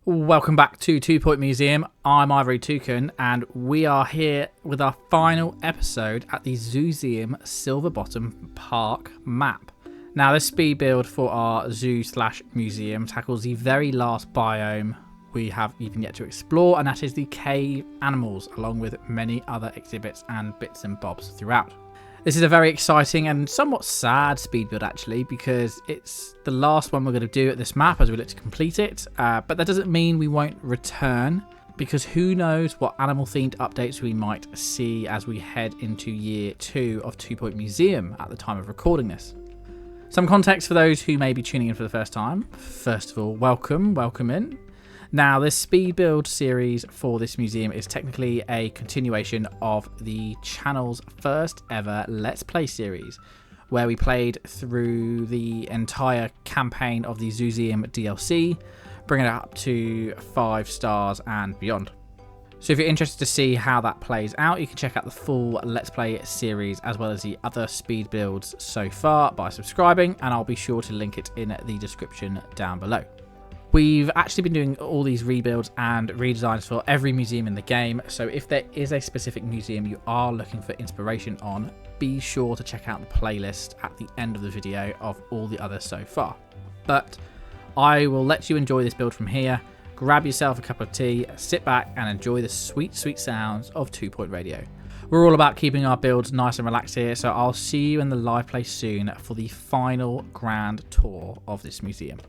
Welcome back to 2 Point Museum. I'm Ivory Toucan, and we are here with our final episode at the Zooseum Silverbottom Park map. Now, this speed build for our zoo/museum tackles the very last biome we have even yet to explore, and that is the cave animals, along with many other exhibits and bits and bobs throughout. This is a very exciting and somewhat sad speed build actually, because it's the last one we're going to do at this map as we look to complete it, but that doesn't mean we won't return, because who knows what animal themed updates we might see as we head into year 2 of 2 Point Museum at the time of recording this. Some context for those who may be tuning in for the first time. First of all, welcome in. Now, this speed build series for this museum is technically a continuation of the channel's first ever Let's Play series, where we played through the entire campaign of the Zooseum DLC, bringing it up to 5 stars and beyond. So if you're interested to see how that plays out, you can check out the full Let's Play series as well as the other speed builds so far by subscribing, and I'll be sure to link it in the description down below. We've actually been doing all these rebuilds and redesigns for every museum in the game, so if there is a specific museum you are looking for inspiration on, be sure to check out the playlist at the end of the video of all the others so far. But I will let you enjoy this build from here. Grab yourself a cup of tea, sit back and enjoy the sweet sounds of 2 Point Radio. We're all about keeping our builds nice and relaxed here, so I'll see you in the live play soon for the final grand tour of this museum.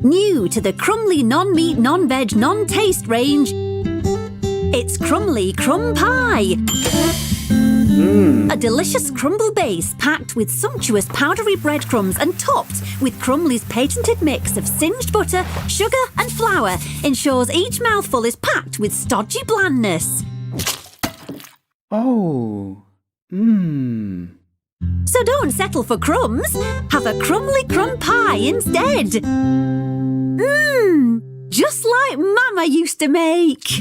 New to the Crumley non-meat, non-veg, non-taste range, it's Crumley Crumb Pie. A delicious crumble base packed with sumptuous powdery breadcrumbs and topped with Crumley's patented mix of singed butter, sugar and flour ensures each mouthful is packed with stodgy blandness. Oh, So don't settle for crumbs. Have a Crumley Crumb Pie instead. Just like Mama used to make.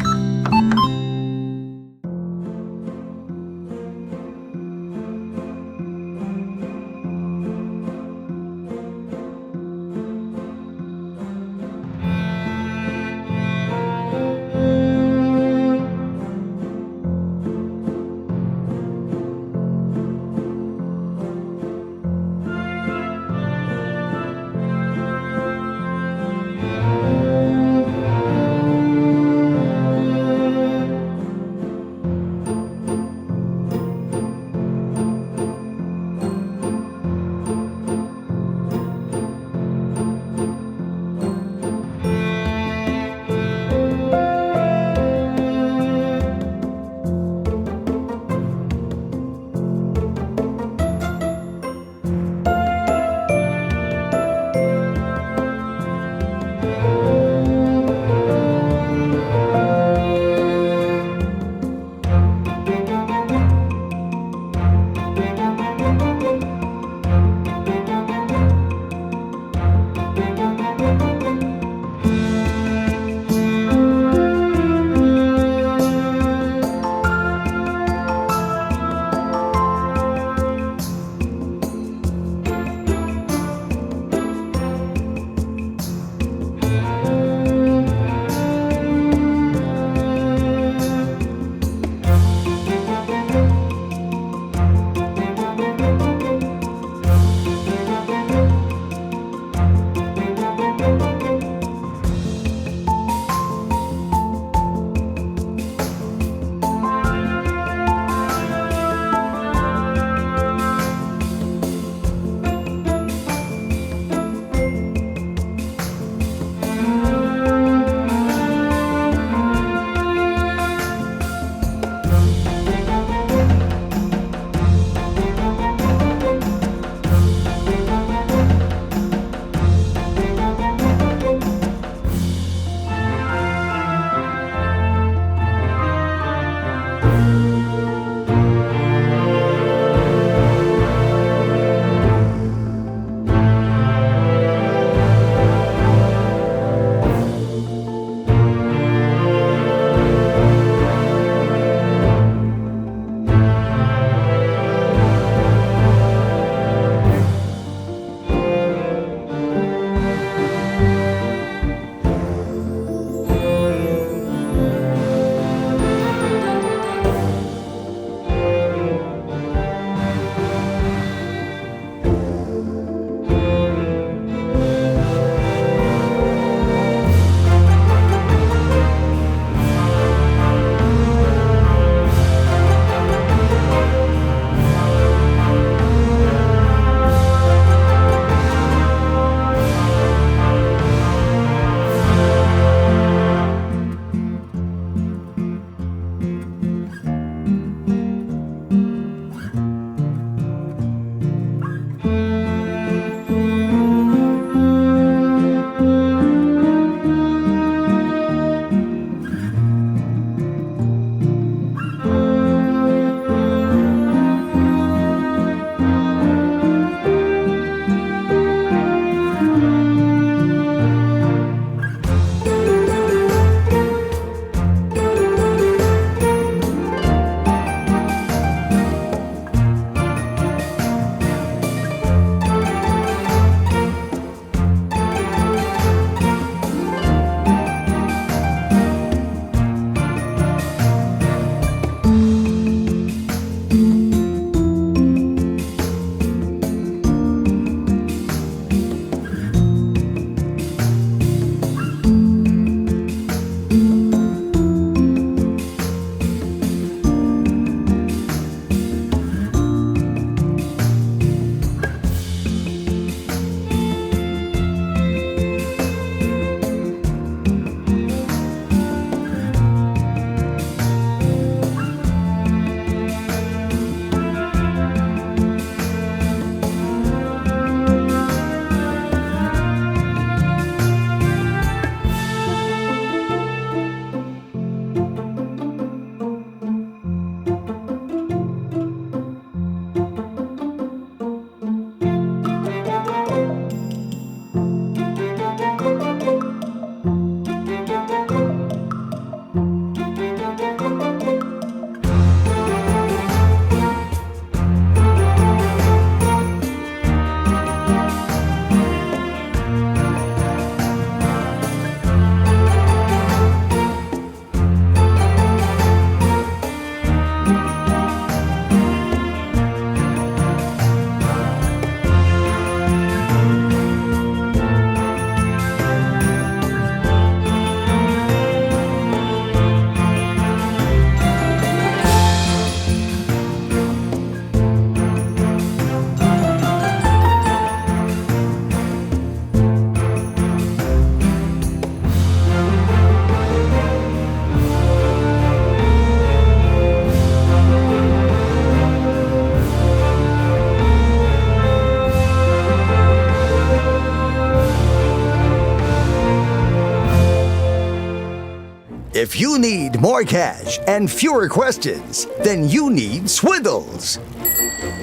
If you need more cash and fewer questions, then you need Swindles.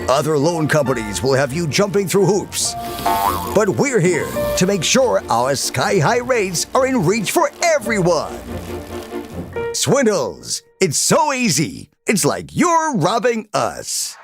Other loan companies will have you jumping through hoops. But we're here to make sure our sky-high rates are in reach for everyone. Swindles. It's so easy. It's like you're robbing us.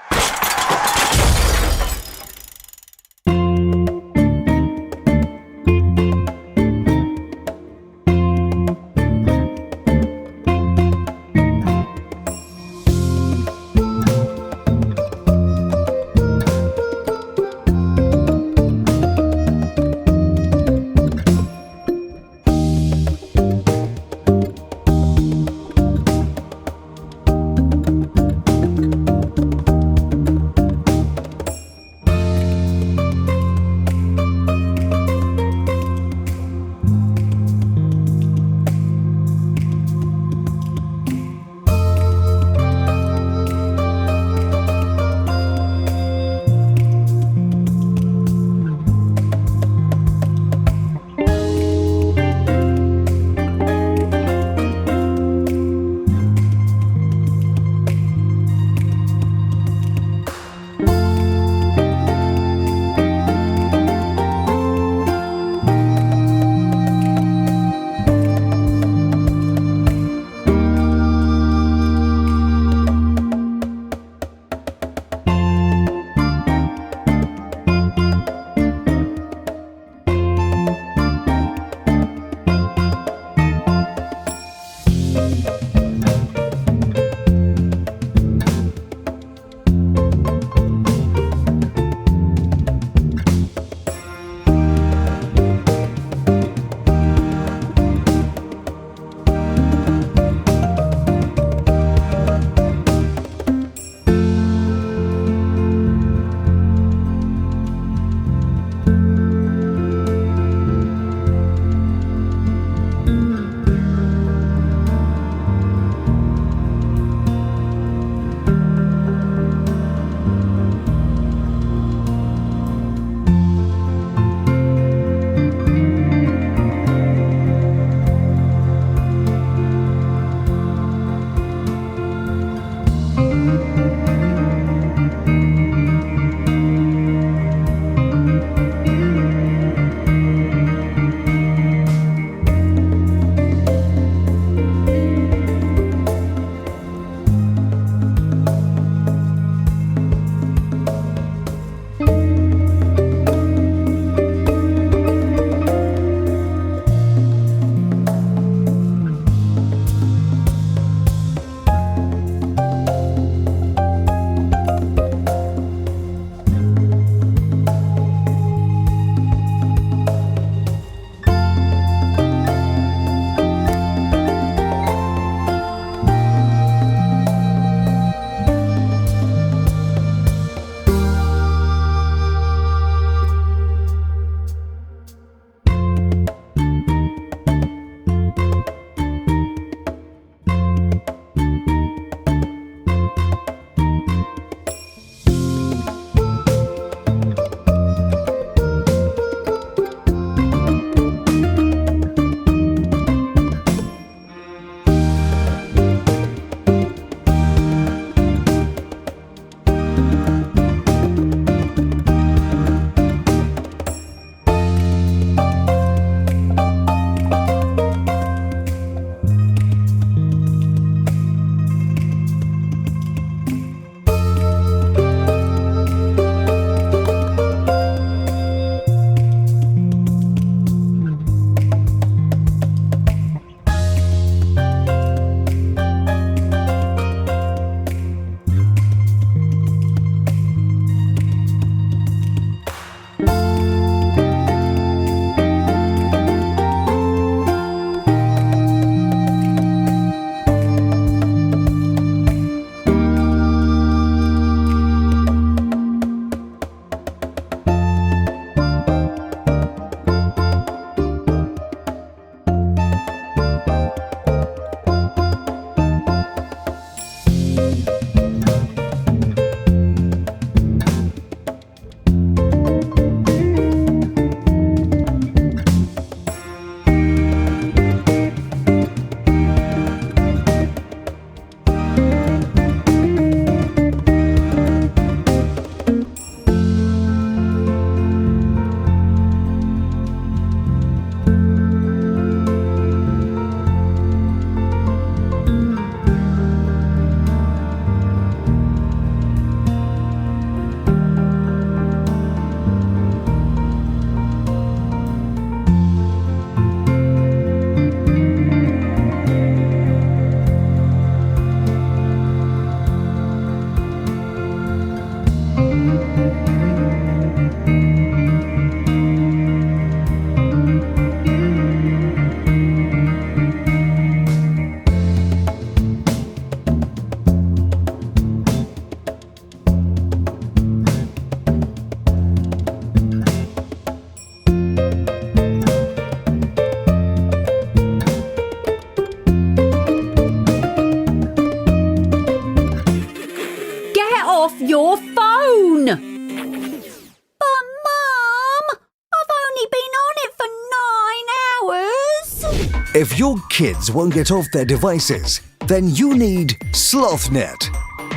If your kids won't get off their devices, then you need SlothNet,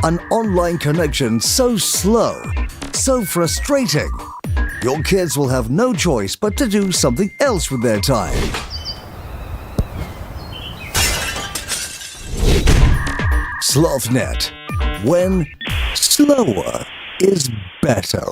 an online connection so slow, so frustrating, your kids will have no choice but to do something else with their time. SlothNet, when slower is better.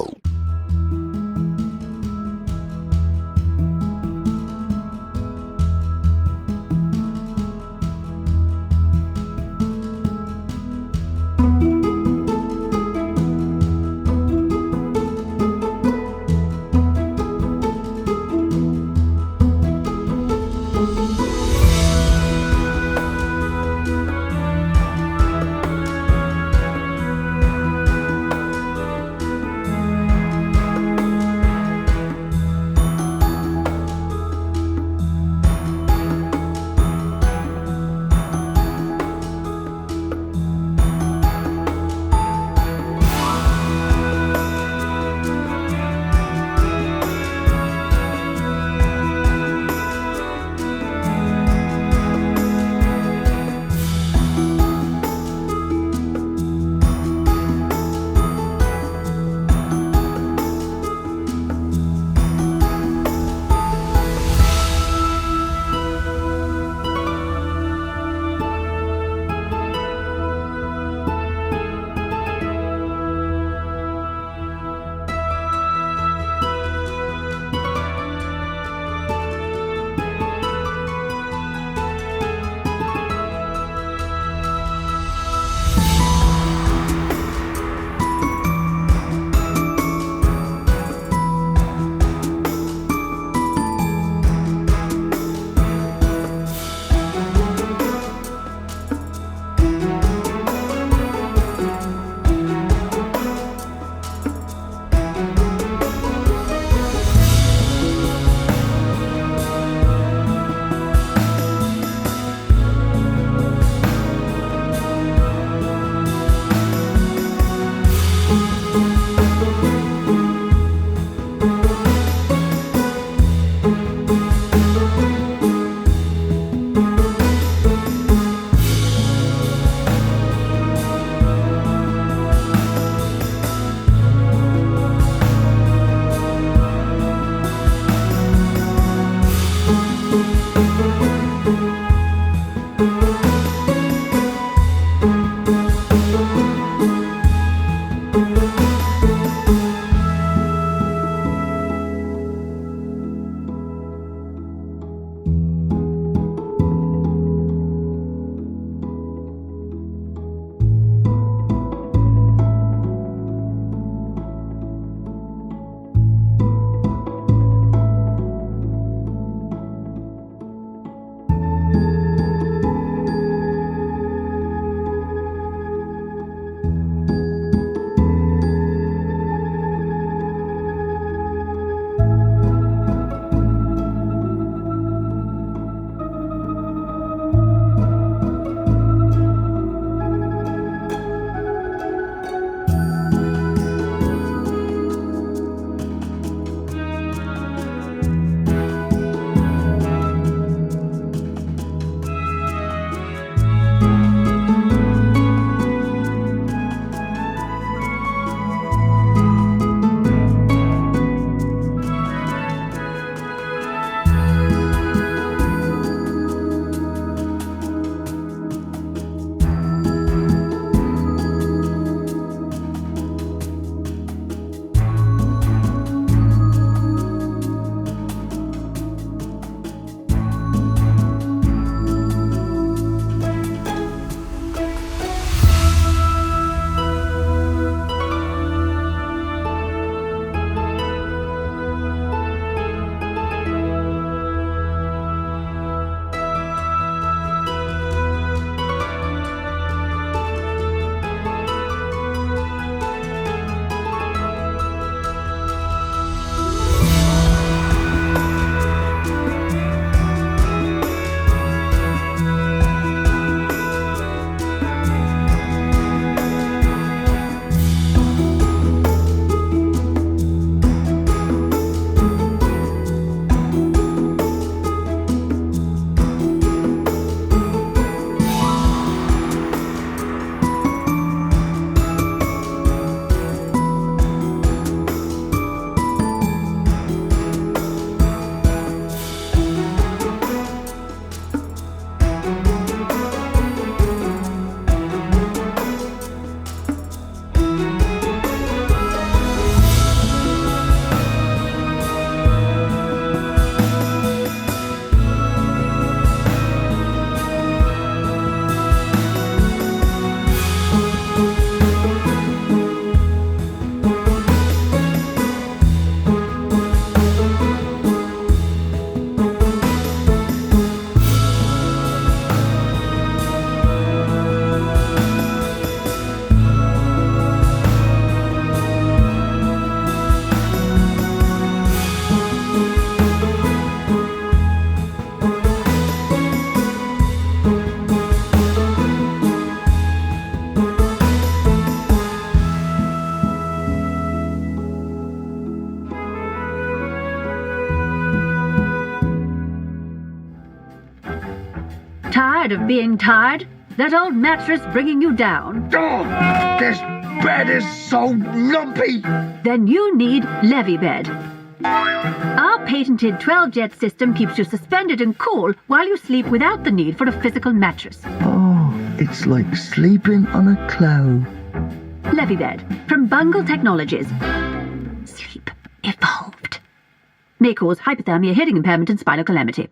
Tired of being tired? That old mattress bringing you down? Oh, this bed is so lumpy. Then you need Levy Bed. Our patented 12-jet system keeps you suspended and cool while you sleep without the need for a physical mattress. Oh, it's like sleeping on a cloud. Levy Bed from Bungle Technologies. Sleep evolved. May cause hypothermia, hearing impairment, and spinal calamity.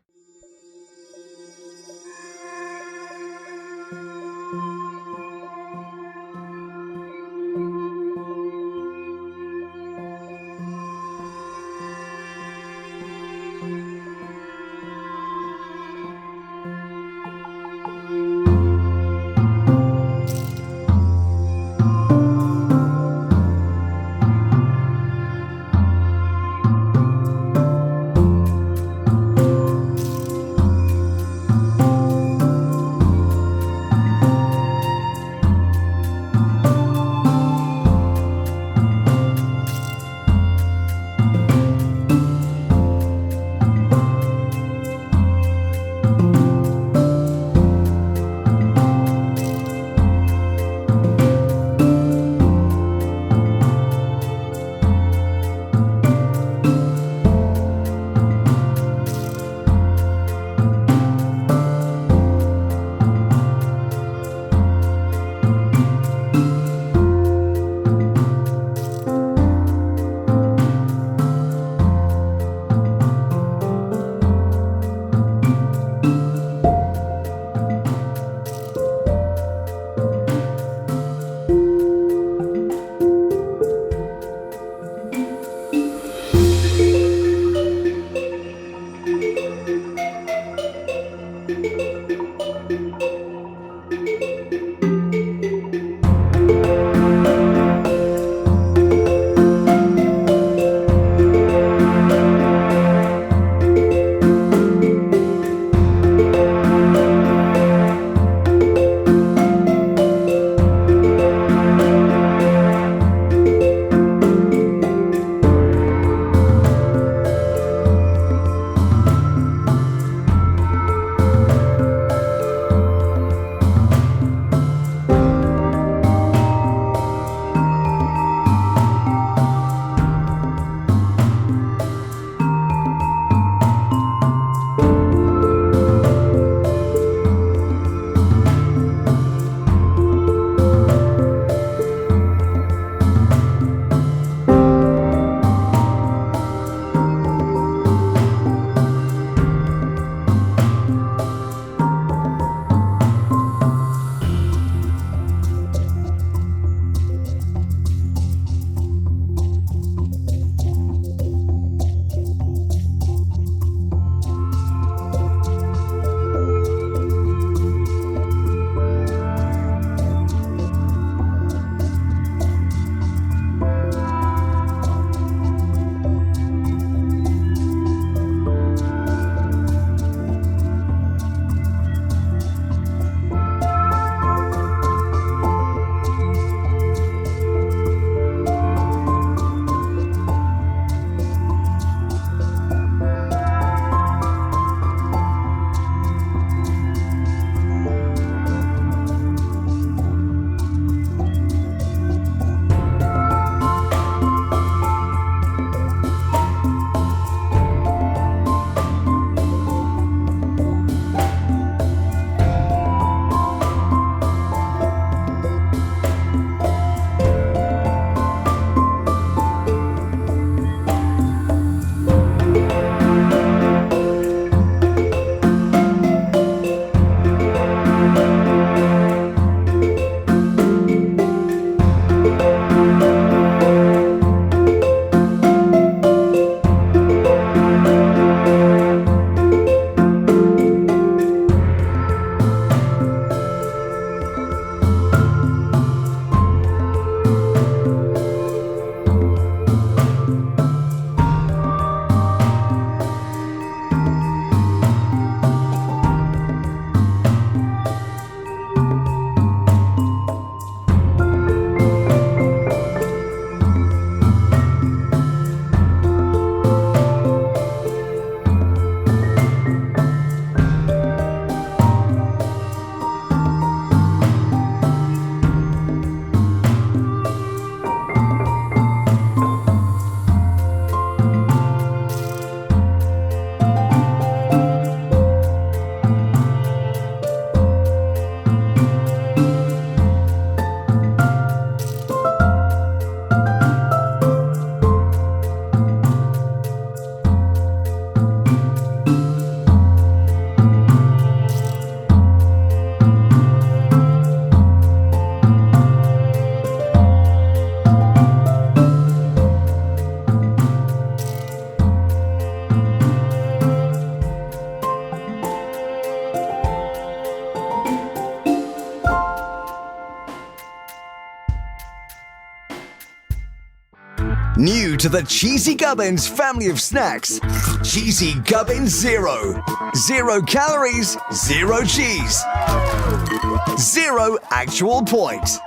to the Cheesy Gubbins family of snacks. Cheesy Gubbins Zero. 0 calories, 0 cheese. 0 actual point.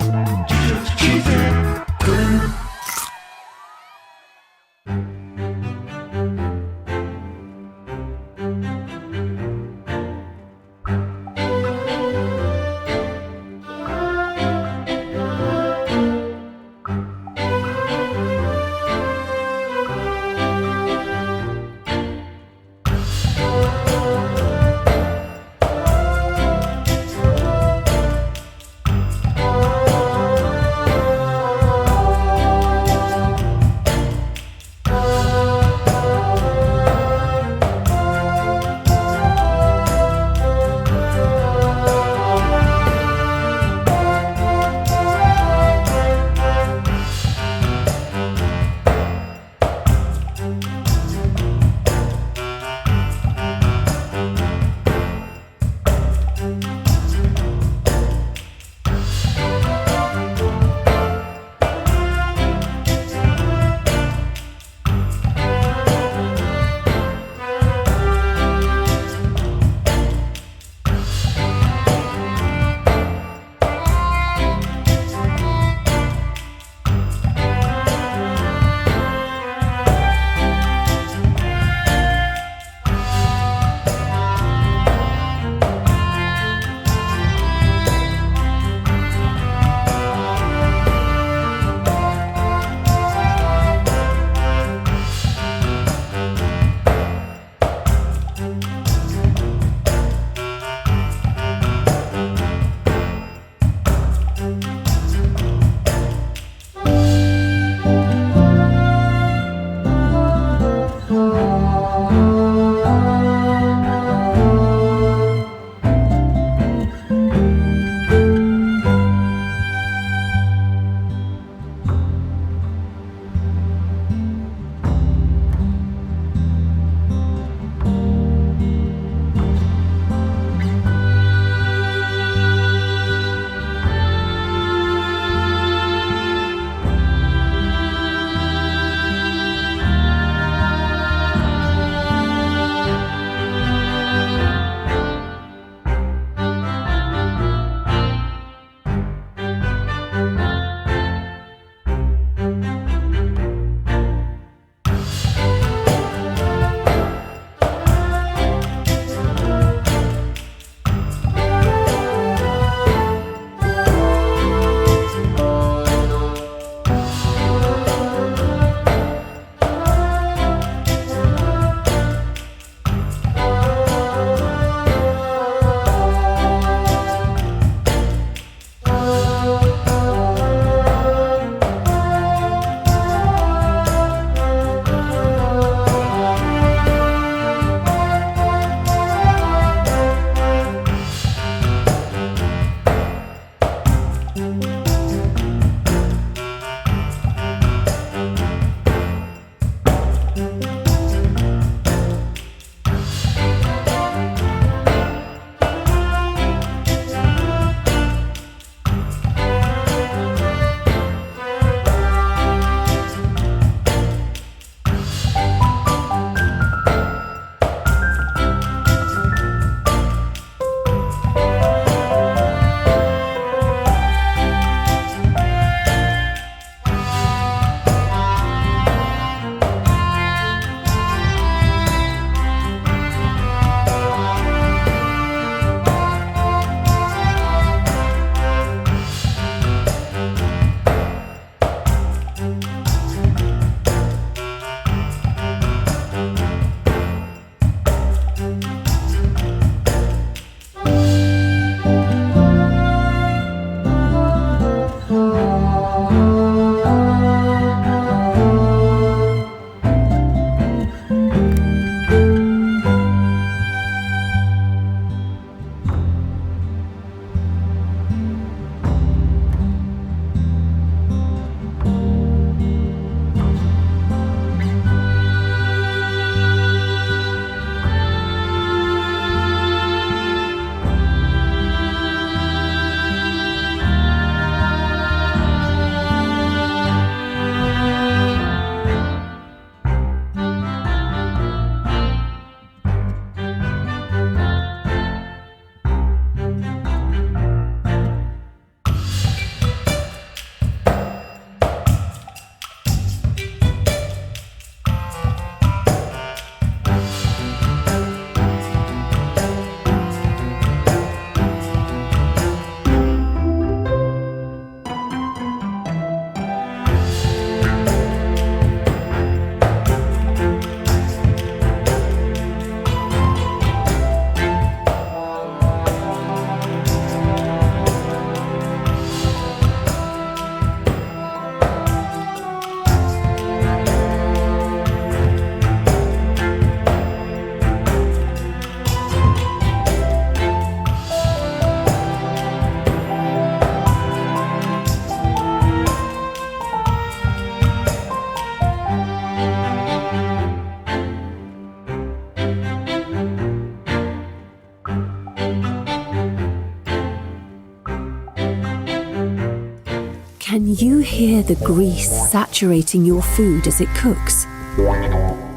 Can you hear the grease saturating your food as it cooks?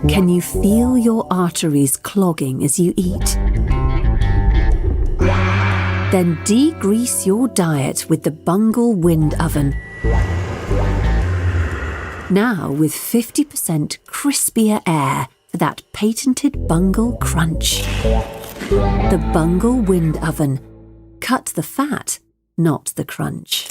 Can you feel your arteries clogging as you eat? Then degrease your diet with the Bungle Wind Oven. Now with 50% crispier air for that patented Bungle crunch. The Bungle Wind Oven. Cut the fat, not the crunch.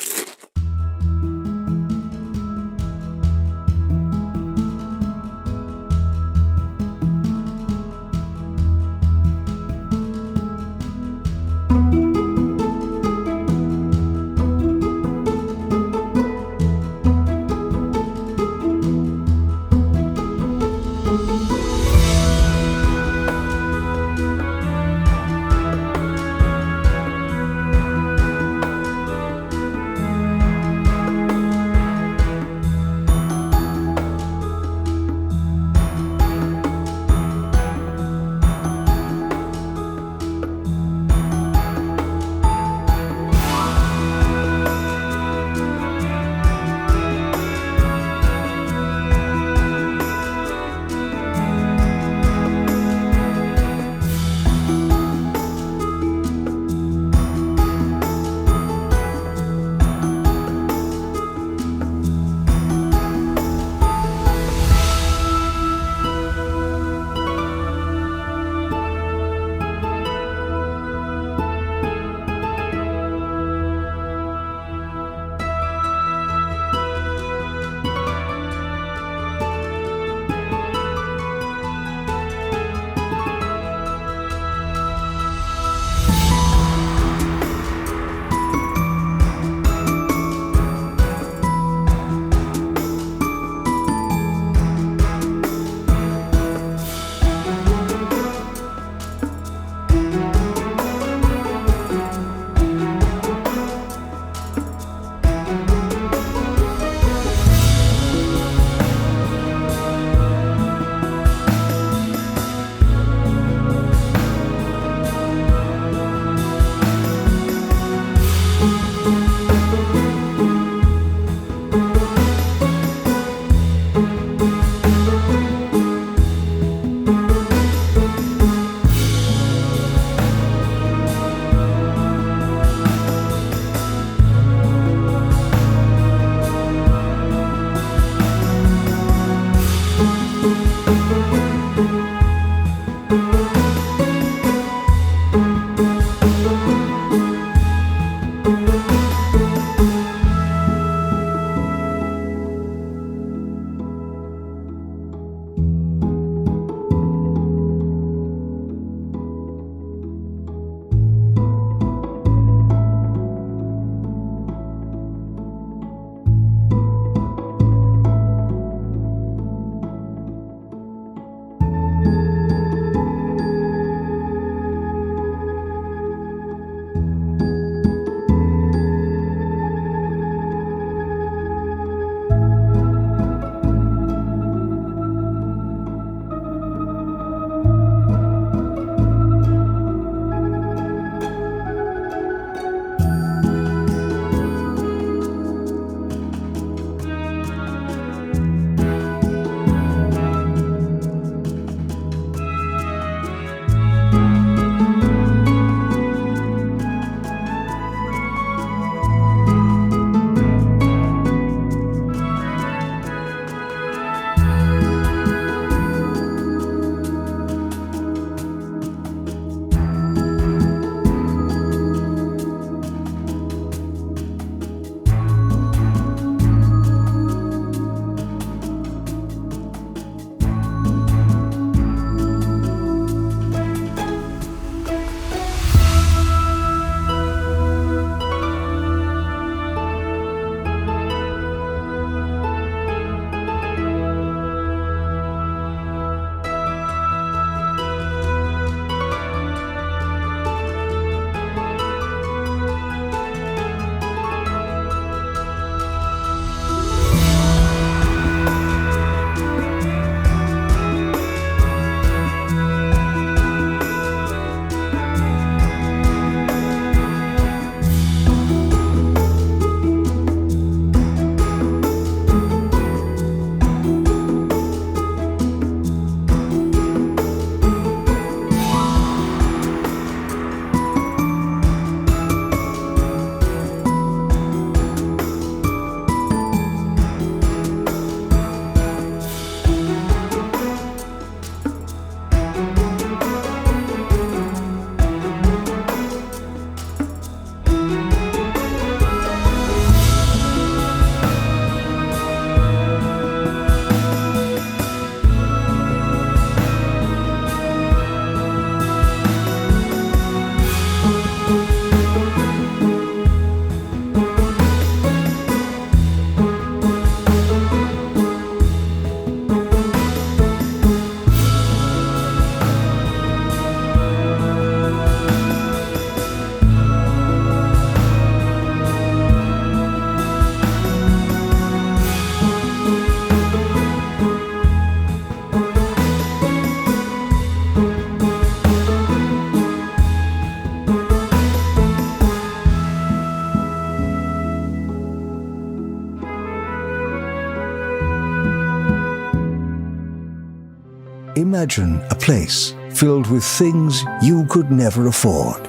Imagine a place filled with things you could never afford.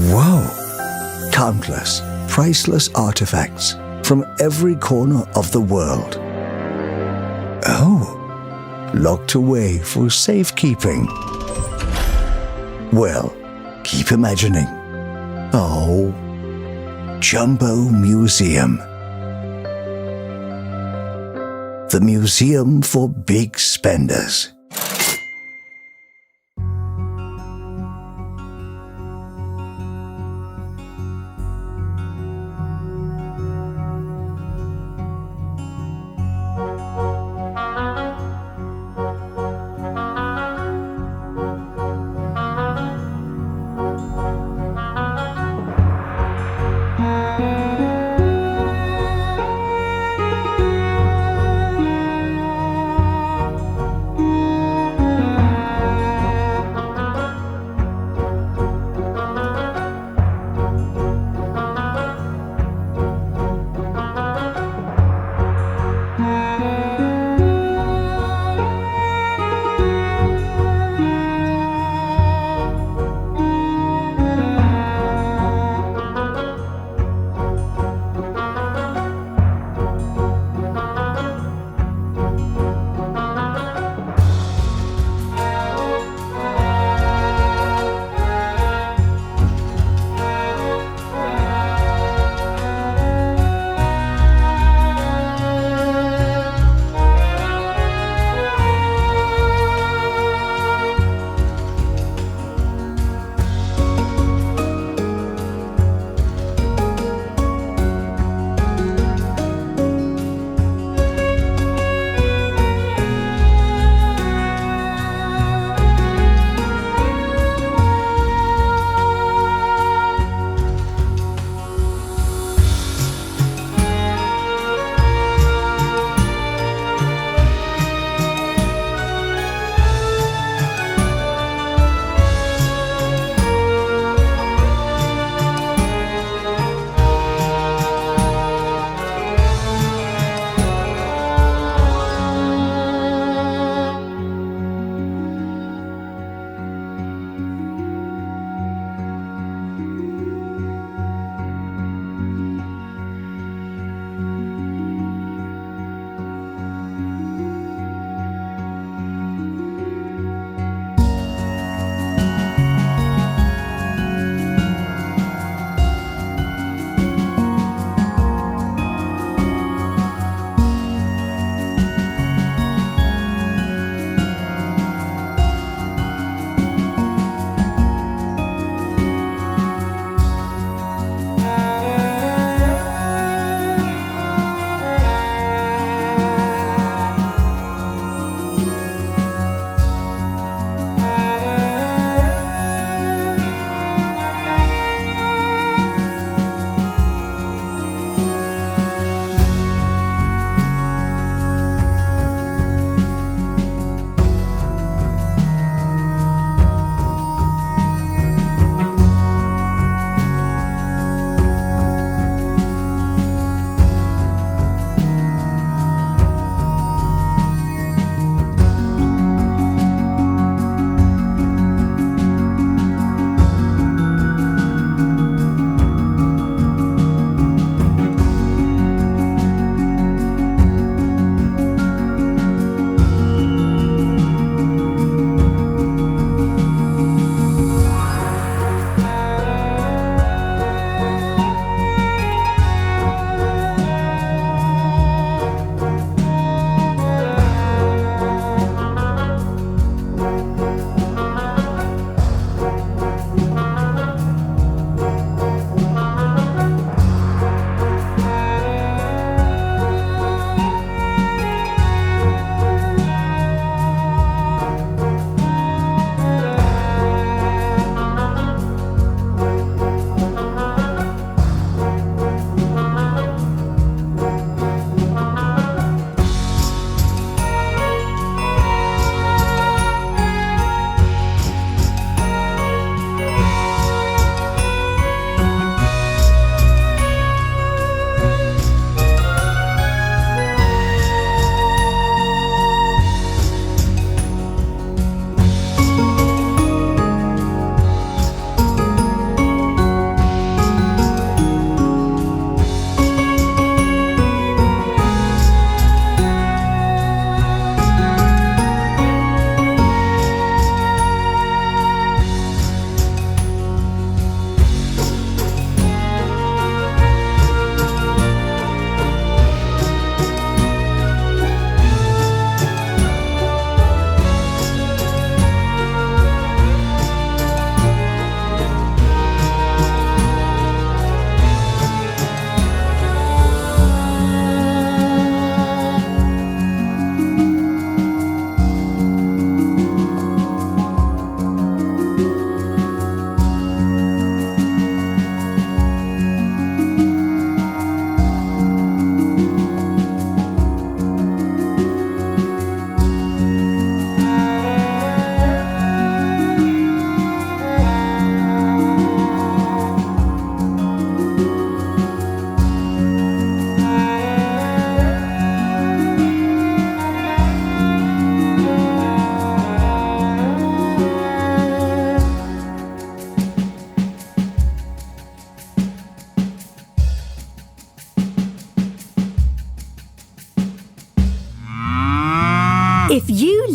Whoa! Countless, priceless artifacts from every corner of the world. Oh, locked away for safekeeping. Well, keep imagining. Oh, Jumbo Museum. The museum for big spenders.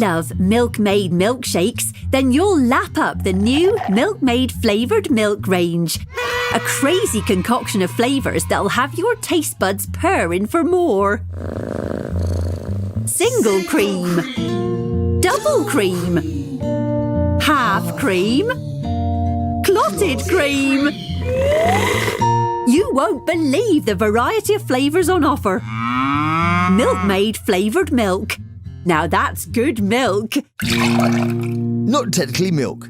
love Milkmaid milkshakes, then you'll lap up the new Milkmaid flavoured milk range. A crazy concoction of flavours that'll have your taste buds purring for more. Single cream, double cream, half cream, clotted cream. You won't believe the variety of flavours on offer. Milkmaid flavoured milk. Now that's good milk. Not technically milk.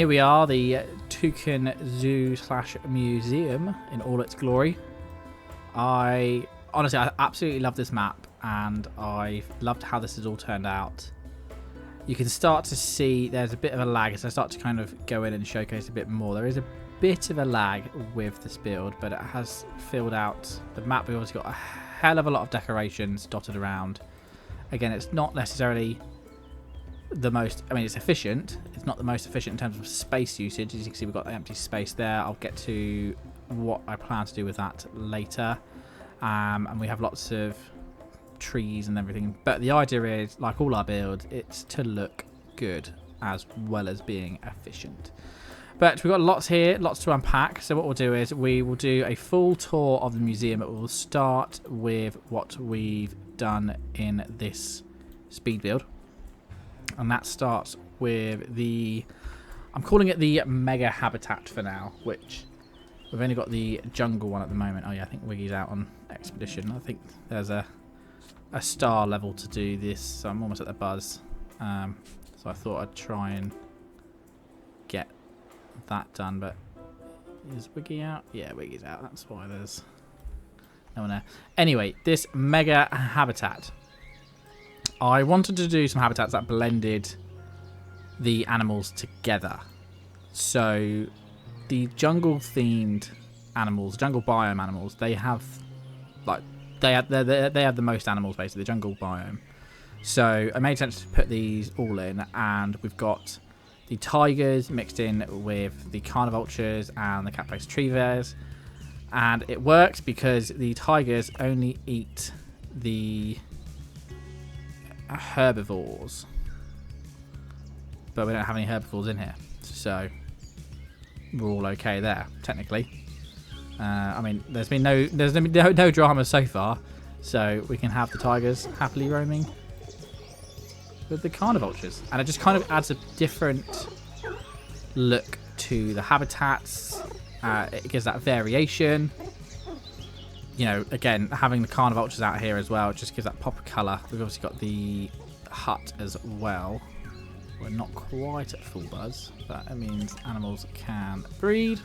here we are, the Toucan Zoo / Museum in all its glory. I absolutely love this map, and I loved how this has all turned out. you can start to see there's a bit of a lag as I start to kind of go in and showcase a bit more. There is a bit of a lag with this build, but it has filled out the map. We've obviously got a hell of a lot of decorations dotted around. Again, it's not necessarily the most, I mean, it's efficient. It's not the most efficient in terms of space usage. As you can see, we've got the empty space there. I'll get to what I plan to do with that later. And we have lots of trees and everything. But the idea is, like all our builds, it's to look good as well as being efficient. But we've got lots here, lots to unpack. So what we'll do is we will do a full tour of the museum. But we'll start with what we've done in this speed build. And that starts with the, I'm calling it the mega habitat for now, which we've only got the jungle one at the moment. Oh yeah, I think Wiggy's out on expedition. I think there's a star level to do this, so I'm almost at the buzz. So I thought I'd try and get that done, but is Wiggy out? Yeah, Wiggy's out. That's why there's no one there. Anyway, this mega habitat. I wanted to do some habitats that blended the animals together. So the jungle themed animals, jungle biome animals, they have like they have the most animals basically, the jungle biome. So it made sense to put these all in, and we've got the tigers mixed in with the carnivultures and the cat-faced tree bears. And it works because the tigers only eat the herbivores, but we don't have any herbivores in here, so we're all okay there technically. I mean, there's been no drama so far, so we can have the tigers happily roaming with the carnivultures, and it just kind of adds a different look to the habitats. It gives that variation. You know, again, having the carnivultures out here as well just gives that pop of colour. We've obviously got the hut as well. We're not quite at full buzz, but it means animals can breed.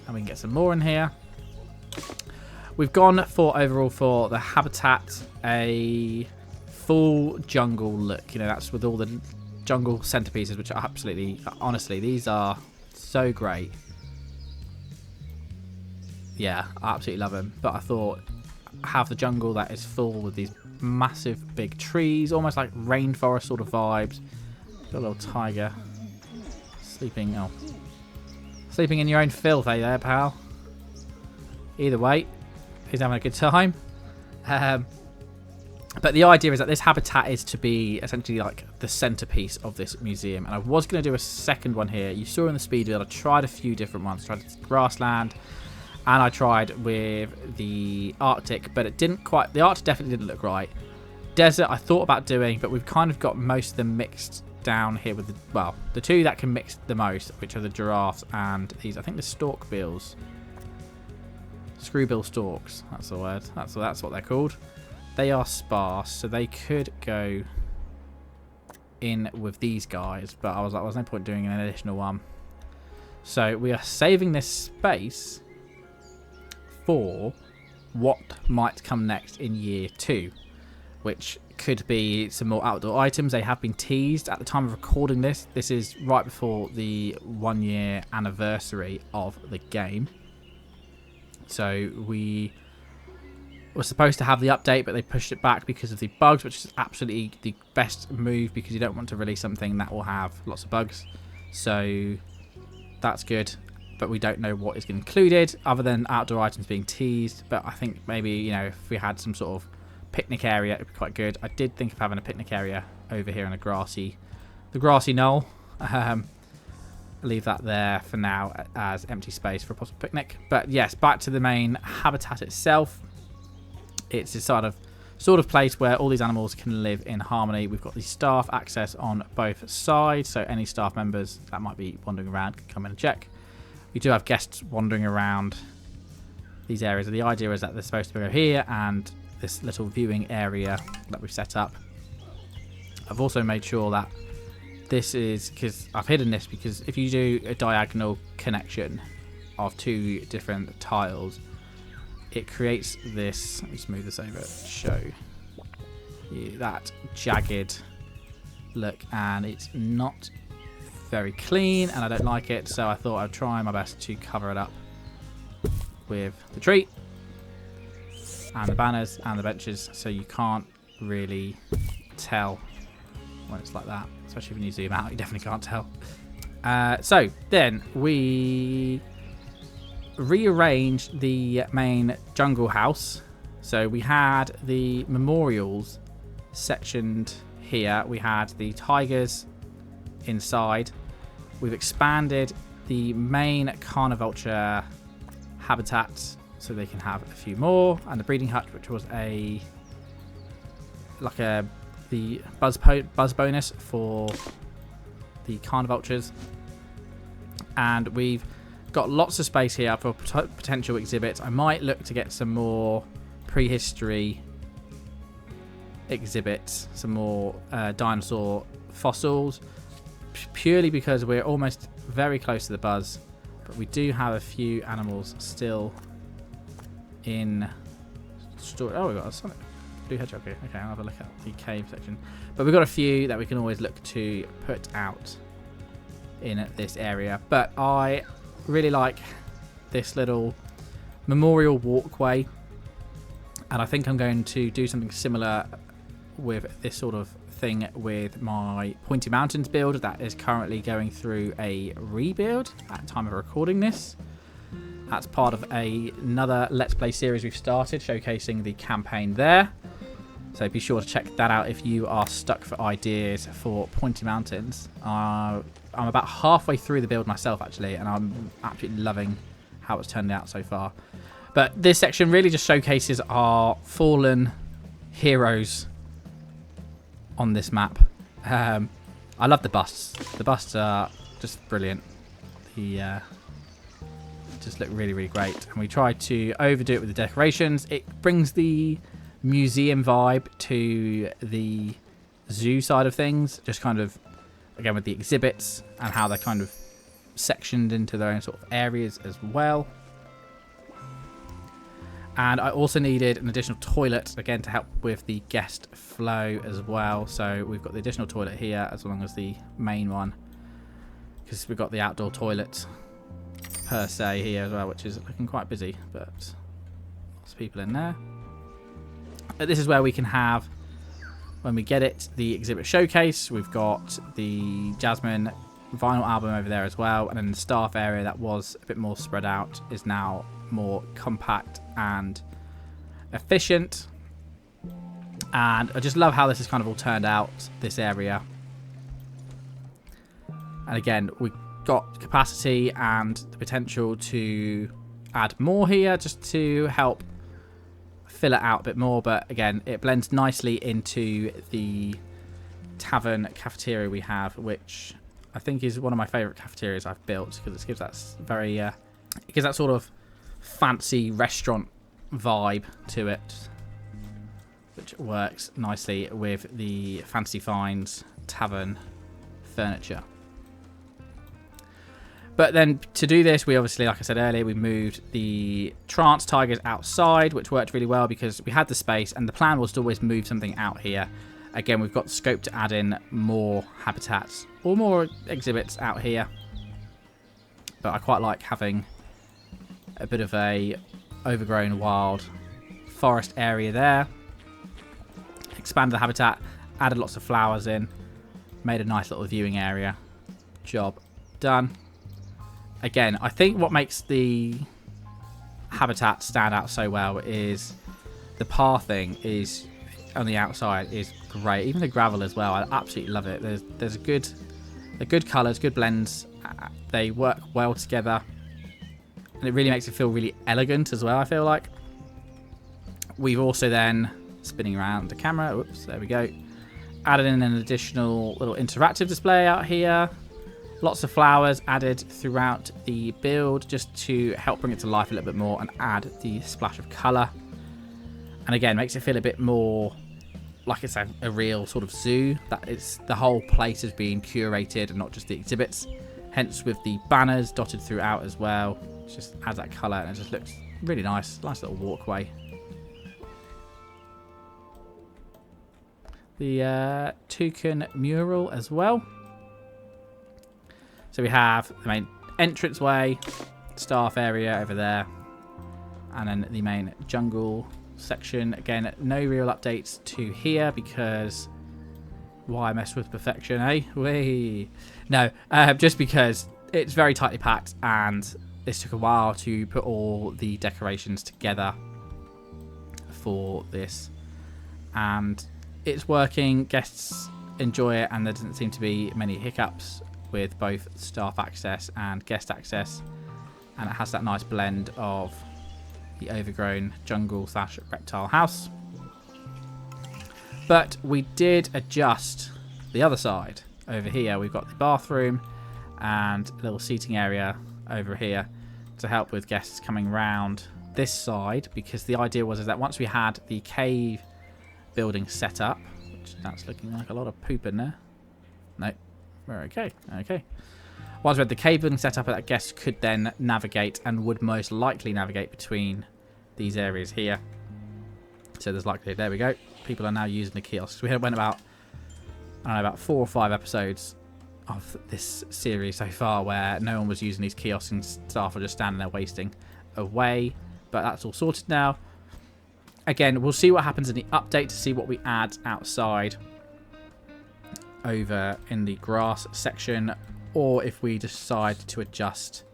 And we can get some more in here. We've gone for, overall, for the habitat, a full jungle look. You know, that's with all the jungle centerpieces, which are absolutely, honestly, these are so great. Yeah, I absolutely love them. But I thought, have the jungle that is full with these massive big trees, almost like rainforest sort of vibes. Got a little tiger sleeping. Oh, sleeping in your own filth, eh, there, pal? Either way, he's having a good time. But the idea is that this habitat is to be essentially like the centerpiece of this museum. And I was going to do a second one here. You saw in the speed build, I tried a few different ones. I tried grassland. And I tried with the Arctic, but it didn't quite... The Arctic definitely didn't look right. Desert, I thought about doing, but we've kind of got most of them mixed down here with the... Well, the two that can mix the most, which are the giraffes and these, I think the stork bills. Screwbill storks, that's the word. That's what they're called. They are sparse, so they could go in with these guys, but I was like, there's no point doing an additional one. So we are saving this space for what might come next in year 2, which could be some more outdoor items. They have been teased at the time of recording this. This is right before the 1-year anniversary of the game. So we were supposed to have the update, but they pushed it back because of the bugs, which is absolutely the best move because you don't want to release something that will have lots of bugs. So that's good. But we don't know what is included other than outdoor items being teased. But I think maybe, you know, if we had some sort of picnic area, it would be quite good. I did think of having a picnic area over here in the grassy knoll. Leave that there for now as empty space for a possible picnic. But yes, back to the main habitat itself. It's a sort of place where all these animals can live in harmony. We've got the staff access on both sides, so any staff members that might be wandering around can come in and check. We do have guests wandering around these areas. The idea is that they're supposed to go here and this little viewing area that we've set up. I've also made sure that this is, because I've hidden this, because if you do a diagonal connection of 2 different tiles, it creates this, let me just move this over to show you that jagged look, and it's not very clean, and I don't like it, so I thought I'd try my best to cover it up with the tree and the banners and the benches, so you can't really tell when it's like that, especially when you zoom out. You definitely can't tell. So then we rearranged the main jungle house. So we had the memorials sectioned here. We had the tigers inside. We've expanded the main carnivulture habitat so they can have a few more, and the breeding hutch, which was the buzz bonus for the carnivultures. And we've got lots of space here for potential exhibits. I might look to get some more prehistory exhibits, some more dinosaur fossils, purely because we're almost very close to the buzz, but we do have a few animals still in storage. Oh, we've got a sonic blue hedgehog here. Okay, I'll have a look at the cave section, but we've got a few that we can always look to put out in this area. But I really like this little memorial walkway, and I think I'm going to do something similar with this sort of thing with my Pointy Mountains build that is currently going through a rebuild at the time of recording this. That's part of another Let's Play series we've started showcasing the campaign there, so be sure to check that out if you are stuck for ideas for Pointy Mountains. I'm about halfway through the build myself actually, and I'm absolutely loving how it's turned out so far. But this section really just showcases our fallen heroes on this map. I love the busts. The busts are just brilliant. Just look really, really great. And we tried to overdo it with the decorations. It brings the museum vibe to the zoo side of things. Just kind of, again, with the exhibits and how they're kind of sectioned into their own sort of areas as well. And I also needed an additional toilet, again, to help with the guest flow as well. So we've got the additional toilet here as long as the main one, because we've got the outdoor toilet per se here as well, which is looking quite busy, but lots of people in there. But this is where we can have, when we get it, the exhibit showcase. We've got the Jasmine vinyl album over there as well, and then the staff area that was a bit more spread out is now more compact and efficient. And I just love how this has kind of all turned out, this area. And again, we got capacity and the potential to add more here just to help fill it out a bit more. But again, it blends nicely into the tavern cafeteria we have, which I think is one of my favorite cafeterias I've built, because it gives that very it gives that sort of fancy restaurant vibe to it, which works nicely with the Fancy Finds tavern furniture. But then to do this, we obviously, like I said earlier, we moved the trance tigers outside, which worked really well because we had the space, and the plan was to always move something out here. Again, we've got the scope to add in more habitats or more exhibits out here, but I quite like having a bit of a overgrown wild forest area there. Expanded the habitat, added lots of flowers in, made a nice little viewing area. Job done. Again, I think what makes the habitat stand out so well is the pathing is on the outside is great. Even the gravel as well, I absolutely love it. There's good colours, good blends. They work well together, and it really makes it feel really elegant as well, I feel like. We've also then, spinning around the camera, whoops, there we go, added in an additional little interactive display out here. Lots of flowers added throughout the build just to help bring it to life a little bit more and add the splash of colour. And again, makes it feel a bit more like it's a real sort of zoo, that it's the whole place is being curated and not just the exhibits. Hence with the banners dotted throughout as well, it just adds that colour and it just looks really nice. Nice little walkway. the toucan mural as well. So we have the main entranceway, staff area over there, and then the main jungle section. Again, no real updates to here because why mess with perfection, eh? Whee! No, just because it's very tightly packed and this took a while to put all the decorations together for this. And it's working, guests enjoy it, and there doesn't seem to be many hiccups with both staff access and guest access. And it has that nice blend of the overgrown jungle / reptile house. But we did adjust the other side. Over here we've got the bathroom and a little seating area over here to help with guests coming round this side, because the idea was that once we had the cave building set up, which that's looking like a lot of poop in there. No, we're okay. Once we had the cave building set up, that guests could then navigate and would most likely navigate between these areas here. So there's likely, there we go. People are now using the kiosks. We went about, I don't know, about 4 or 5 episodes of this series so far where no one was using these kiosks and staff were just standing there wasting away. But that's all sorted now. Again, we'll see what happens in the update to see what we add outside over in the grass section, or if we decide to adjust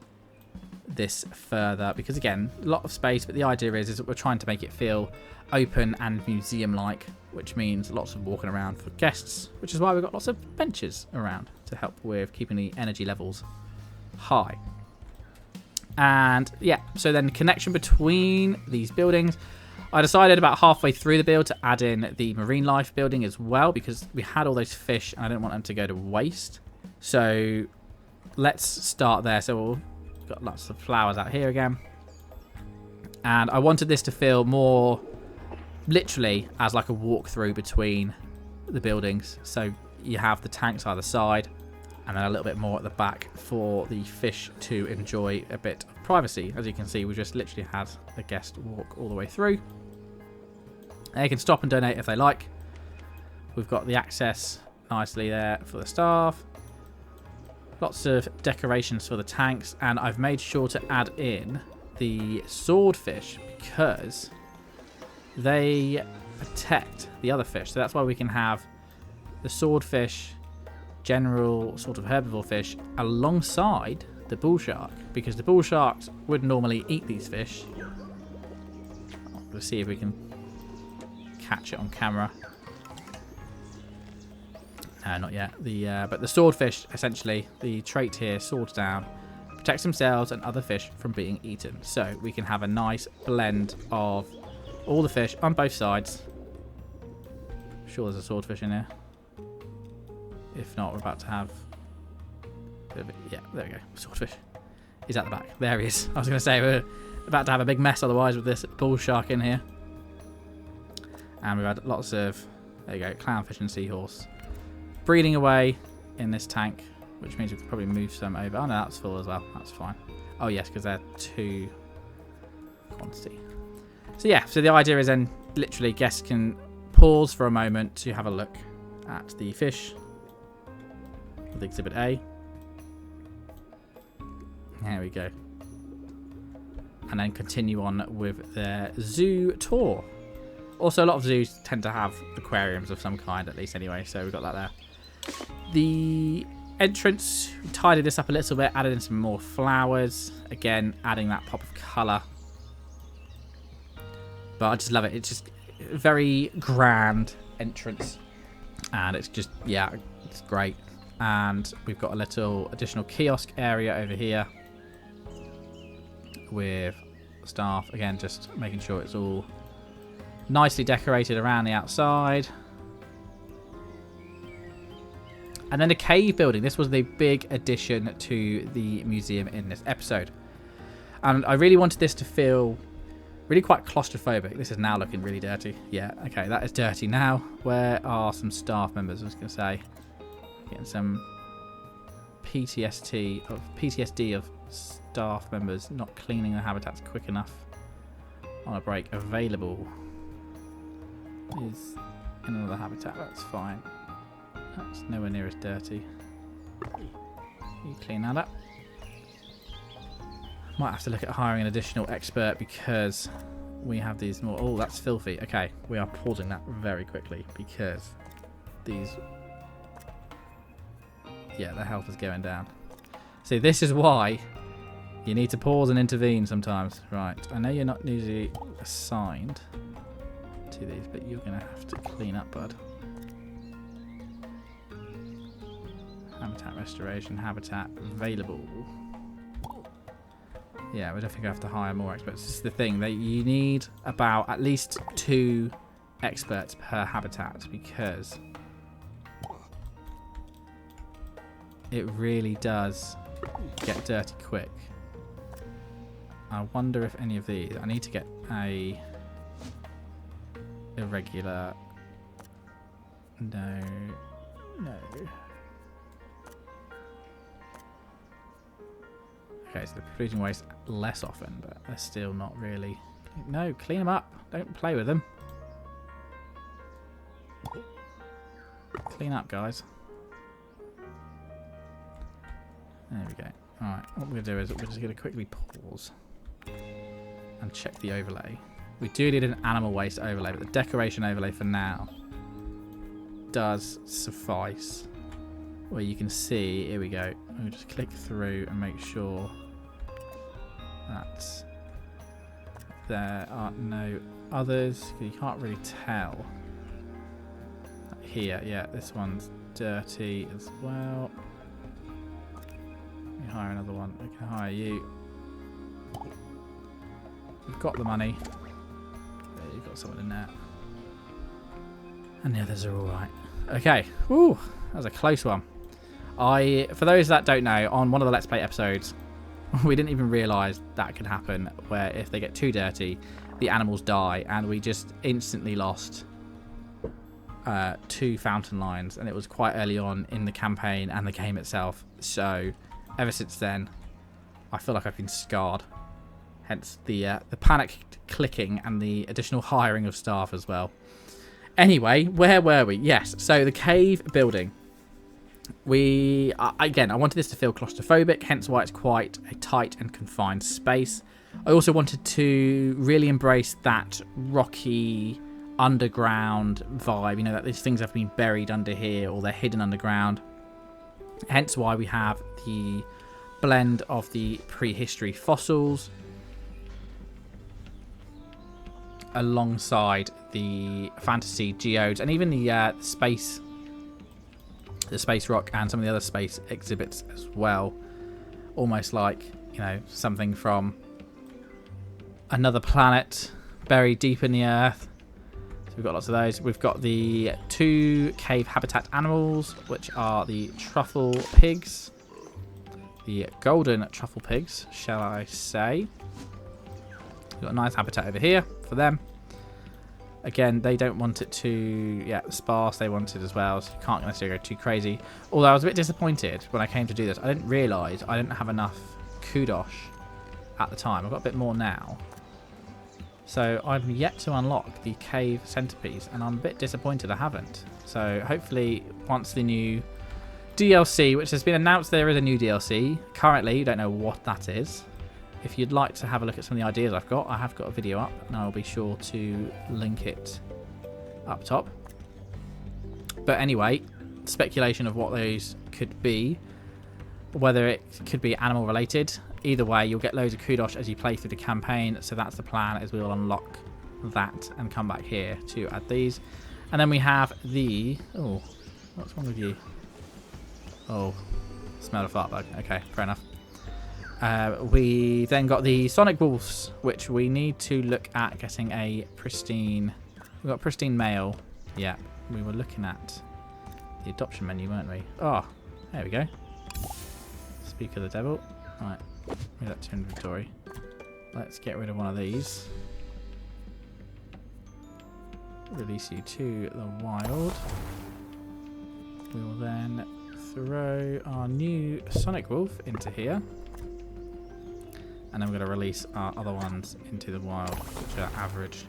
this further, because again, a lot of space, but the idea is that we're trying to make it feel open and museum-like, which means lots of walking around for guests, which is why we've got lots of benches around to help with keeping the energy levels high. And yeah, so then the connection between these buildings, I decided about halfway through the build to add in the marine life building as well, because we had all those fish and I didn't want them to go to waste. So let's start there. So we've got lots of flowers out here again, and I wanted this to feel more literally as like a walkthrough between the buildings. So you have the tanks either side and then a little bit more at the back for the fish to enjoy a bit of privacy. As you can see, we just literally had a guest walk all the way through. They can stop and donate if they like. We've got the access nicely there for the staff. Lots of decorations for the tanks, and I've made sure to add in the swordfish because they protect the other fish. So that's why we can have the swordfish, general sort of herbivore fish, alongside the bull shark, because the bull sharks would normally eat these fish. Let's see if we can catch it on camera. No, not yet. But the swordfish, essentially, the trait here, swords down, protects themselves and other fish from being eaten. So we can have a nice blend of all the fish on both sides. I'm sure there's a swordfish in here. If not, we're about to have... Yeah, there we go. Swordfish. He's at the back. There he is. I was going to say, we're about to have a big mess otherwise with this bull shark in here. And we've had lots of... There you go. Clownfish and seahorse breeding away in this tank, which means we could probably move some over. Oh no, that's full as well. That's fine. Oh yes, because they're 2 quantity. So yeah, so the idea is then literally guests can pause for a moment to have a look at the fish with Exhibit A. There we go. And then continue on with their zoo tour. Also, a lot of zoos tend to have aquariums of some kind, at least anyway, so we've got that there. The entrance, we tidied this up a little bit, added in some more flowers. Again, adding that pop of colour. But I just love it. It's just a very grand entrance. And it's just, yeah, it's great. And we've got a little additional kiosk area over here with staff. Again, just making sure it's all nicely decorated around the outside. And then the cave building. This was the big addition to the museum in this episode. And I really wanted this to feel really quite claustrophobic. This is now looking really dirty. Yeah, okay, that is dirty now. Where are some staff members? I was going to say. Getting some PTSD of staff members not cleaning their habitats quick enough on a break. Available is in another habitat. That's fine. That's nowhere near as dirty. You clean that up. Might have to look at hiring an additional expert because we have these more... Oh, that's filthy. Okay, we are pausing that very quickly because these... Yeah, the health is going down. See, this is why you need to pause and intervene sometimes. Right, I know you're not usually assigned to these, but you're going to have to clean up, bud. Habitat restoration, habitat available. Yeah, we definitely have to hire more experts. This is the thing, that you need about at least 2 experts per habitat because it really does get dirty quick. I wonder if any of these... I need to get a irregular... No. Okay, so they're producing waste less often, but they're still not really... No, clean them up. Don't play with them. Clean up, guys. There we go. Alright, what we're going to do is we're just going to quickly pause and check the overlay. We do need an animal waste overlay, but the decoration overlay for now does suffice. Where you can see, here we go. We'll just click through and make sure that there are no others. You can't really tell. Here, yeah, this one's dirty as well. We hire another one. We can hire you. We've got the money. There, you've got someone in there. And the others are alright. Okay. Woo! That was a close one. For those that don't know, on one of the Let's Play episodes, we didn't even realise that could happen, where if they get too dirty, the animals die, and we just instantly lost 2 fountain lions, and it was quite early on in the campaign and the game itself. So, ever since then, I feel like I've been scarred. Hence the panic clicking and the additional hiring of staff as well. Anyway, where were we? Yes, so the cave building. Again, I wanted this to feel claustrophobic, hence why it's quite a tight and confined space. I also wanted to really embrace that rocky underground vibe, you know, that these things have been buried under here or they're hidden underground. Hence why we have the blend of the prehistory fossils alongside the fantasy geodes and even the space rock and some of the other space exhibits as well. Almost like, you know, something from another planet buried deep in the earth. So we've got lots of those. We've got the 2 cave habitat animals, which are the truffle pigs. The golden truffle pigs, shall I say. We've got a nice habitat over here for them. Again, they don't want it to, sparse, they want it as well, so you can't necessarily go too crazy. Although I was a bit disappointed when I came to do this. I didn't realise I didn't have enough kudos at the time. I've got a bit more now. So I've yet to unlock the cave centerpiece, and I'm a bit disappointed I haven't. So hopefully once the new DLC, which has been announced, there is a new DLC. Currently, you don't know what that is. If you'd like to have a look at some of the ideas I've got, I have got a video up, and I'll be sure to link it up top. But anyway, speculation of what those could be, whether it could be animal related. Either way, you'll get loads of kudos as you play through the campaign, so that's the plan, is we'll unlock that and come back here to add these. And then we have the... Oh, what's wrong with you? Oh, smell a fart bug. Okay, fair enough. We then got the Sonic Wolves, which we need to look at getting a pristine... We've got pristine male. Yeah, we were looking at the adoption menu, weren't we? Oh, there we go. Speak of the devil. Right, move that to inventory. Let's get rid of one of these. Release you to the wild. We will then throw our new Sonic Wolf into here. And then we're going to release our other ones into the wild, which are average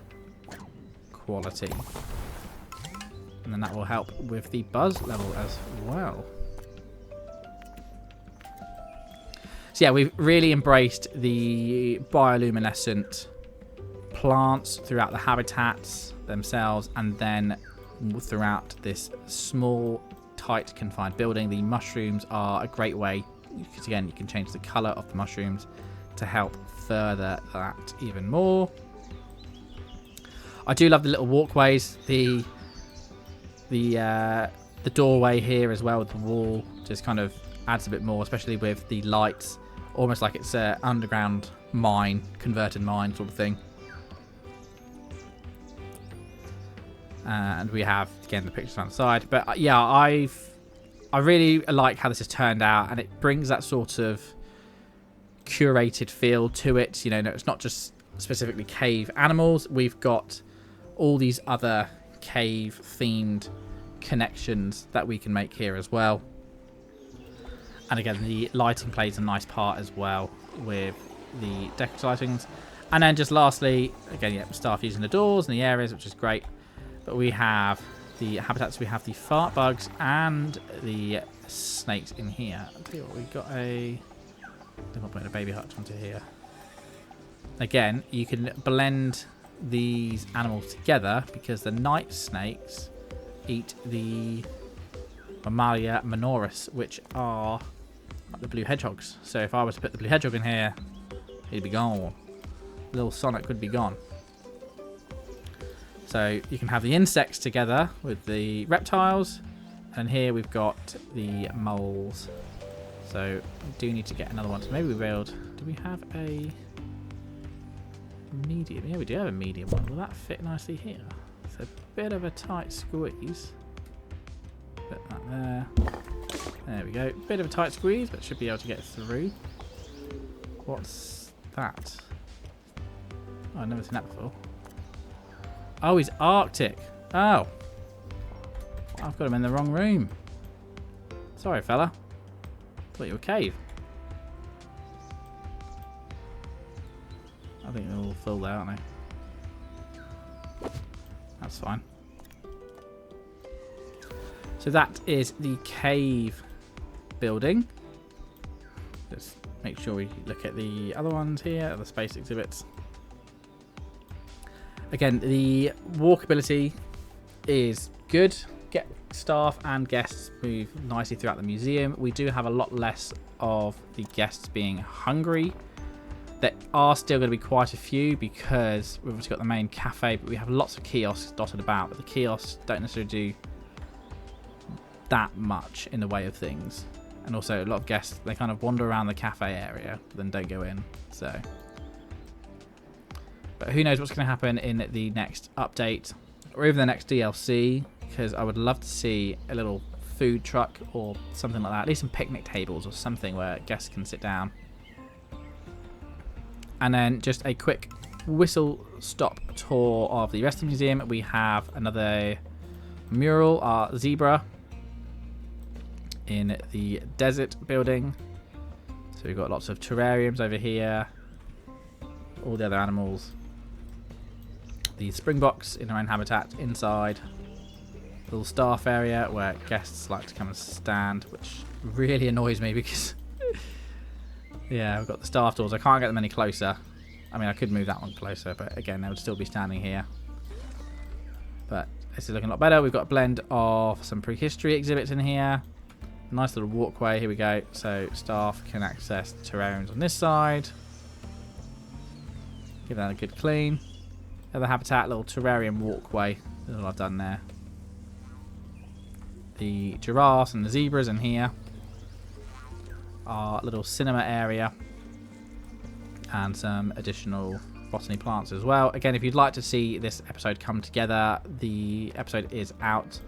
quality. And then that will help with the buzz level as well. So yeah, we've really embraced the bioluminescent plants throughout the habitats themselves, and then throughout this small, tight, confined building. The mushrooms are a great way, because again, you can change the colour of the mushrooms to help further that even more. I do love the little walkways, the doorway here as well with the wall just kind of adds a bit more, especially with the lights, almost like it's an underground mine, converted mine sort of thing. And we have again the pictures on the side, but yeah, I really like how this has turned out, and it brings that sort of curated feel to it. You know, it's not just specifically cave animals. We've got all these other cave themed connections that we can make here as well. And again, the lighting plays a nice part as well with the decorative lightings. And then just lastly, again, yeah, staff using the doors and the areas, which is great. But we have the habitats, we have the fart bugs and the snakes in here. I'll tell you what, we got a... I'm not putting a baby hut onto here. Again, you can blend these animals together because the night snakes eat the Mammalia minoris, which are the blue hedgehogs. So if I was to put the blue hedgehog in here, he'd be gone. Little Sonic would be gone. So you can have the insects together with the reptiles, and here we've got the moles. So we do need to get another one. So maybe we'll build. Do we have a medium? Yeah, we do have a medium one. Will that fit nicely here? It's a bit of a tight squeeze. Put that there. There we go. Bit of a tight squeeze, but should be able to get through. What's that? Oh, I've never seen that before. Oh, he's Arctic. Oh. I've got him in the wrong room. Sorry, fella. Thought you were a cave. I think they're all filled out, aren't they? That's fine. So that is the cave building. Let's make sure we look at the other ones here, the space exhibits. Again, the walkability is good. Get staff and guests move nicely throughout the museum. We do have a lot less of the guests being hungry. There are still going to be quite a few because we've obviously got the main cafe, but we have lots of kiosks dotted about. But the kiosks don't necessarily do that much in the way of things. And also a lot of guests, they kind of wander around the cafe area, but then don't go in. So... But who knows what's going to happen in the next update or even the next DLC, because I would love to see a little food truck or something like that, at least some picnic tables or something where guests can sit down. And then just a quick whistle stop tour of the rest of the museum. We have another mural, our zebra, in the desert building. So we've got lots of terrariums over here, all the other animals. The springboks in their own habitat inside. Little staff area where guests like to come and stand, which really annoys me because yeah, I've got the staff doors. I can't get them any closer. I mean, I could move that one closer, but again, they would still be standing here. But this is looking a lot better. We've got a blend of some prehistory exhibits in here. Nice little walkway. Here we go. So staff can access the terrariums on this side. Give that a good clean. Other habitat, little terrarium walkway. That's all I've done there. The giraffes and the zebras in here. Our little cinema area. And some additional botany plants as well. Again, if you'd like to see this episode come together, the episode is out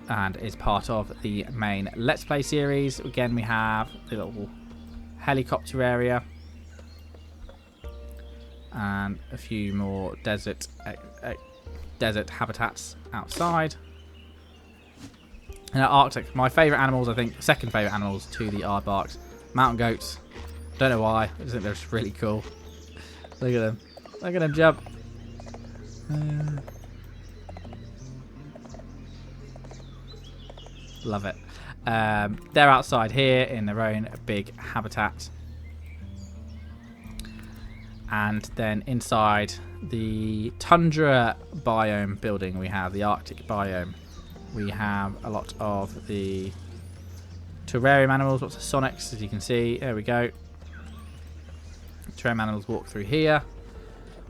and is part of the main Let's Play series. Again, we have the little helicopter area. And a few more desert habitats outside. And Arctic, my favourite animals, I think, second favourite animals to the aardvarks. Mountain goats. Don't know why, I just think they're just really cool. Look at them. Look at them jump. Love it. They're outside here in their own big habitat. And then inside the tundra biome building, we have the Arctic biome. We have a lot of the terrarium animals, lots of sonics, as you can see. There we go. Terrarium animals walk through here.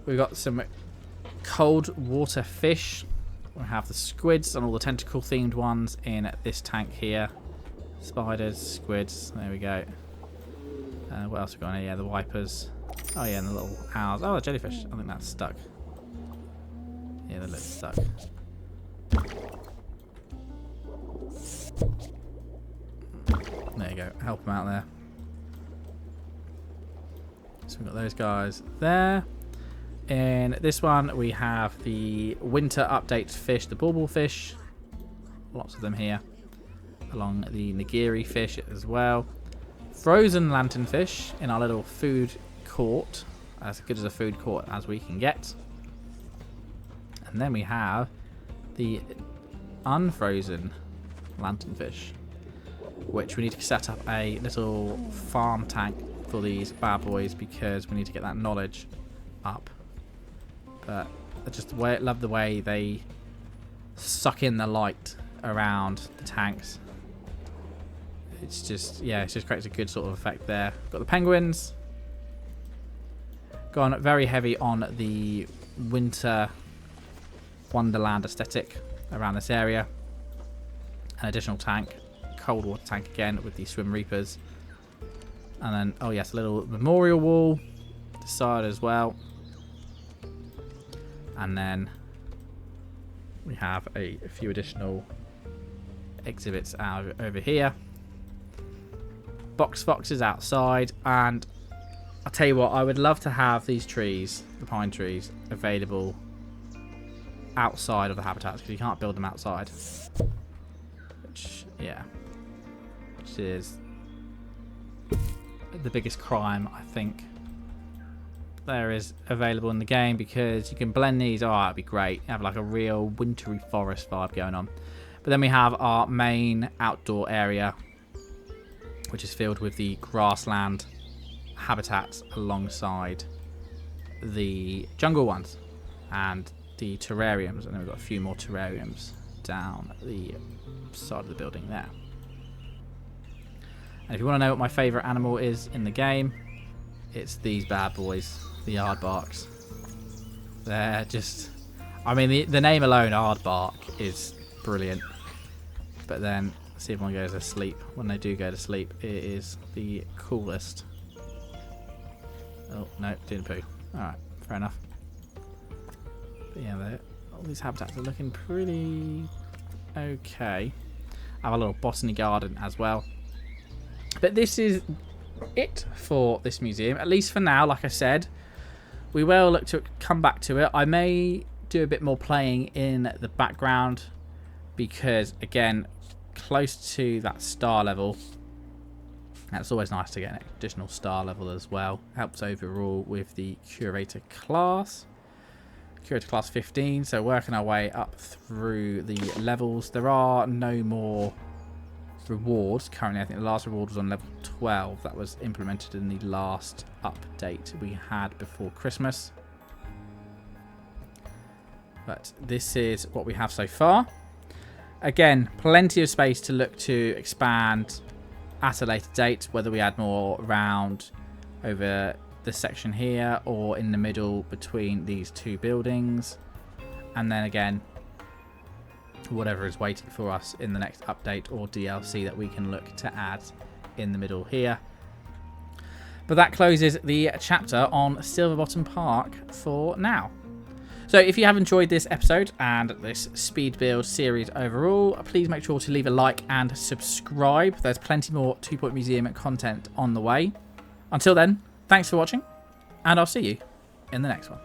We've got some cold water fish. We have the squids and all the tentacle themed ones in this tank here. Spiders, squids, there we go. What else have we got in here? Yeah, the wipers. Oh yeah, and the little owls. Oh, the jellyfish. I think that's stuck. Yeah, that looks stuck. There you go. Help them out there. So we've got those guys there. In this one, we have the winter update fish, the bauble fish. Lots of them here. Along the nigiri fish as well. Frozen lanternfish in our little food court. As good as a food court as we can get. And then we have the unfrozen lanternfish, which we need to set up a little farm tank for these bad boys because we need to get that knowledge up. But I just love the way they suck in the light around the tanks. It's just, yeah, it just creates a good sort of effect there. Got the penguins. Gone very heavy on the winter wonderland aesthetic around this area. An additional tank. Cold water tank again with the swim reapers. And then, oh yes, a little memorial wall to the side as well. And then we have a few additional exhibits out over here. Box foxes outside, and I'll tell you what, I would love to have these trees, the pine trees, available outside of the habitats because you can't build them outside. Which, yeah, which is the biggest crime I think there is available in the game, because you can blend these. Oh, that'd be great. Have like a real wintry forest vibe going on. But then we have our main outdoor area, which is filled with the grassland habitats alongside the jungle ones and the terrariums. And then we've got a few more terrariums down the side of the building there. And if you want to know what my favourite animal is in the game, it's these bad boys, the aardvarks. They're just, I mean, the name alone, aardvark, is brilliant. But then, see if one goes to sleep. When they do go to sleep, it is the coolest. Oh, no, didn't poo. Alright, fair enough. But yeah, all these habitats are looking pretty okay. I have a little botany garden as well. But this is it for this museum, at least for now. Like I said, we will look to come back to it. I may do a bit more playing in the background because, again, close to that star level, that's always nice to get an additional star level as well. Helps overall with the curator class. Curator class 15, so working our way up through the levels. There are no more rewards currently. I think the last reward was on level 12. That was implemented in the last update we had before Christmas. But this is what we have so far. Again, plenty of space to look to expand at a later date, whether we add more around over this section here or in the middle between these two buildings. And then again, whatever is waiting for us in the next update or DLC that we can look to add in the middle here. But that closes the chapter on Silverbottom Park for now. So if you have enjoyed this episode and this speed build series overall, please make sure to leave a like and subscribe. There's plenty more 2 Point Museum content on the way. Until then, thanks for watching, and I'll see you in the next one.